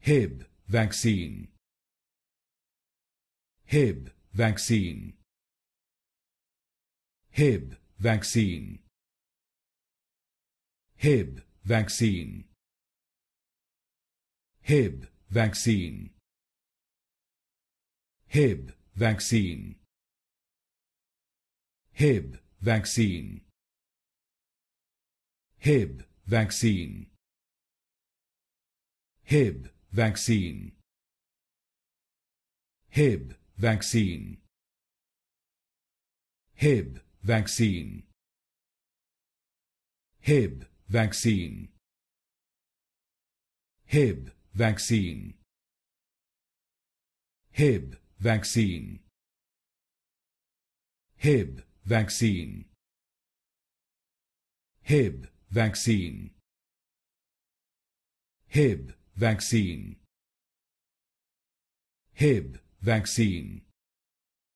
Hib Vaccine. Hib Vaccine. Hib Vaccine. Hib Vaccine. Hib Vaccine. Hib Vaccine. Hib Vaccine. Hib Vaccine. Hib Vaccine. Hib Vaccine. Hib Vaccine. Hib Vaccine. Hib Vaccine. Hib Vaccine. Hib Vaccine. Hib Vaccine. Hib Vaccine. Hib Vaccine.